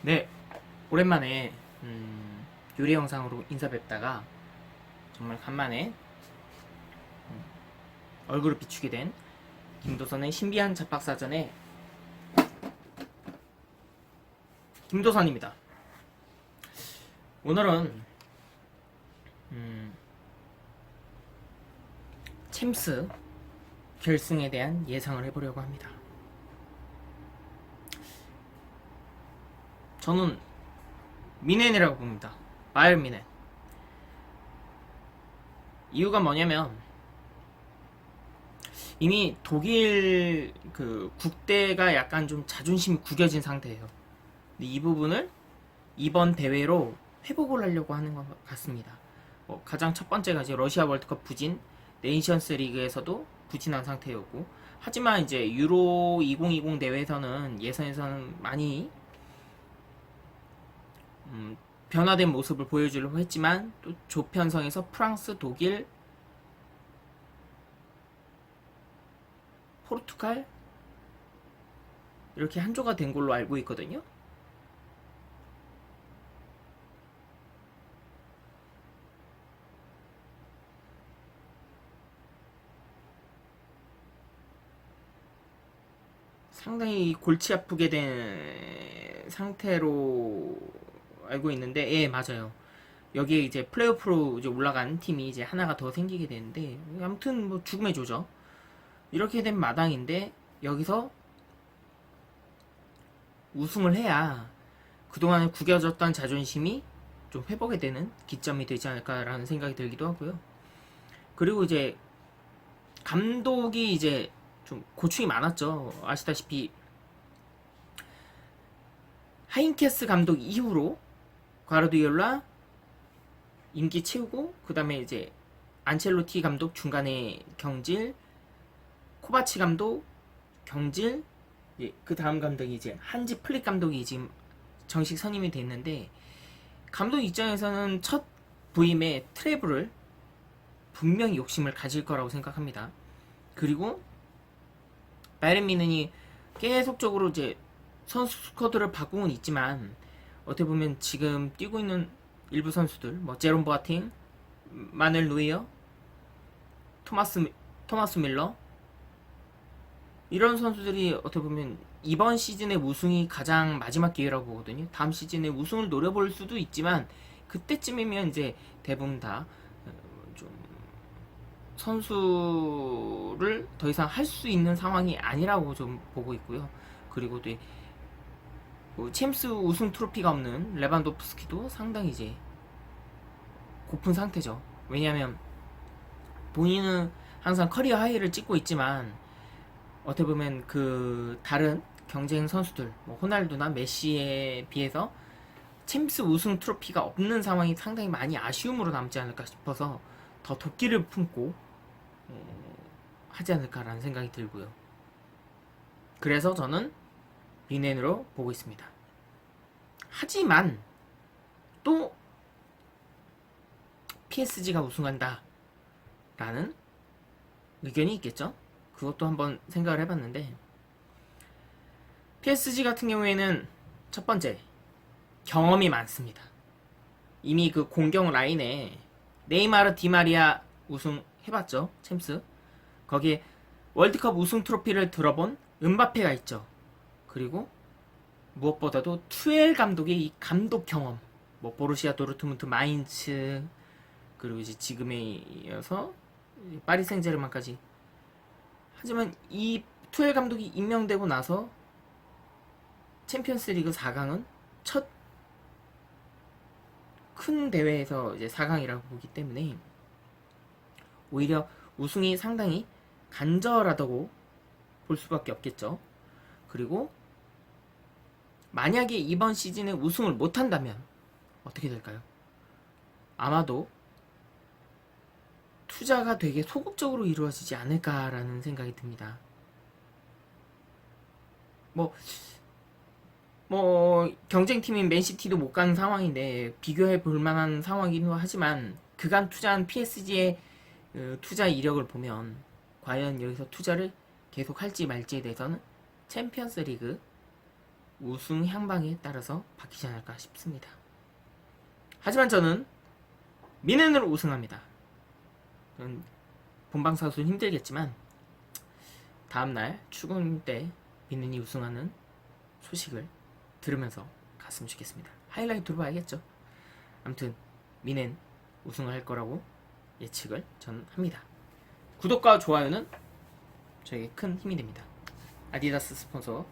네, 오랜만에 요리 영상으로 인사 뵙다가 정말 간만에 얼굴을 비추게 된 김도선의 신비한 잡학사전의 김도선입니다. 오늘은 챔스 결승에 대한 예상을 해보려고 합니다. 저는 미넨이라고 봅니다. 바이에른 미넨. 이유가 뭐냐면 이미 독일 그 국대가 약간 좀 자존심이 구겨진 상태예요. 근데 이 부분을 이번 대회로 회복을 하려고 하는 것 같습니다. 가장 첫 번째가 이제 러시아 월드컵 부진, 네이션스 리그에서도 부진한 상태였고, 하지만 이제 유로 2020 대회에서는 예선에서는 많이 변화된 모습을 보여주려고 했지만 또 조편성에서 프랑스, 독일, 포르투갈 이렇게 한조가 된 걸로 알고 있거든요. 상당히 골치 아프게 된 상태로 알고 있는데, 예, 맞아요. 여기에 이제 플레이오프로 이제 올라간 팀이 이제 하나가 더 생기게 되는데, 아무튼 뭐 죽음의 조죠. 이렇게 된 마당인데 여기서 우승을 해야 그동안 구겨졌던 자존심이 좀 회복이 되는 기점이 되지 않을까라는 생각이 들기도 하고요. 그리고 이제 감독이 이제 좀 고충이 많았죠. 아시다시피 하인케스 감독 이후로 과르디올라 임기 채우고, 그 다음에 이제 안첼로티 감독 중간에 경질, 코바치 감독 경질, 그 다음 감독이 이제 한지 플릭 감독이 지금 정식 선임이 됐는데, 감독 입장에서는 첫 부임에 트래블을 분명히 욕심을 가질 거라고 생각합니다. 그리고 바이에른 미넨이 계속적으로 이제 선수 스쿼드를 바꾸고는 있지만, 어떻게 보면 지금 뛰고 있는 일부 선수들, 뭐 제롬 보아팅, 마넬 루이어, 토마스 밀러, 이런 선수들이 어떻게 보면 이번 시즌의 우승이 가장 마지막 기회라고 보거든요. 다음 시즌에 우승을 노려볼 수도 있지만 그때쯤이면 이제 대부분 다 좀 선수를 더 이상 할 수 있는 상황이 아니라고 좀 보고 있고요. 그리고 또 챔스 우승 트로피가 없는 레반도프스키도 상당히 이제 고픈 상태죠. 왜냐하면 본인은 항상 커리어 하이를 찍고 있지만, 어떻게 보면 그 다른 경쟁 선수들, 뭐 호날두나 메시에 비해서 챔스 우승 트로피가 없는 상황이 상당히 많이 아쉬움으로 남지 않을까 싶어서 더 도끼를 품고 하지 않을까라는 생각이 들고요. 그래서 저는 미넨으로 보고 있습니다. 하지만 또 PSG가 우승한다 라는 의견이 있겠죠. 그것도 한번 생각을 해봤는데, PSG 같은 경우에는 첫 번째, 경험이 많습니다. 이미 그 공격 라인에 네이마르, 디마리아 우승 해봤죠, 챔스. 거기에 월드컵 우승 트로피를 들어본 은바페가 있죠. 그리고 무엇보다도 투엘 감독의 이 감독 경험, 뭐 보루시아 도르트문트, 마인츠, 그리고 이제 지금에 이어서 파리 생제르맹까지. 하지만 이 투엘 감독이 임명되고 나서 챔피언스 리그 4강은 첫 큰 대회에서 이제 4강이라고 보기 때문에 오히려 우승이 상당히 간절하다고 볼 수밖에 없겠죠. 그리고 만약에 이번 시즌에 우승을 못한다면 어떻게 될까요? 아마도 투자가 되게 소극적으로 이루어지지 않을까라는 생각이 듭니다. 경쟁팀인 맨시티도 못 가는 상황인데 비교해 볼 만한 상황이긴 하지만, 그간 투자한 PSG의 투자 이력을 보면 과연 여기서 투자를 계속 할지 말지에 대해서는 챔피언스 리그 우승 향방에 따라서 바뀌지 않을까 싶습니다. 하지만 저는 미넨으로 우승합니다. 본방사수는 힘들겠지만 다음날 출근 때 미넨이 우승하는 소식을 들으면서 갔으면 좋겠습니다. 하이라이트로 봐야겠죠. 아무튼 미넨 우승을 할 거라고 예측을 저는 합니다. 구독과 좋아요는 저에게 큰 힘이 됩니다. 아디다스 스폰서,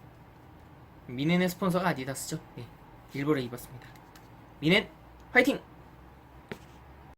미넨의 스폰서가 아디다스죠. 네, 일본에 입었습니다. 미넨 화이팅!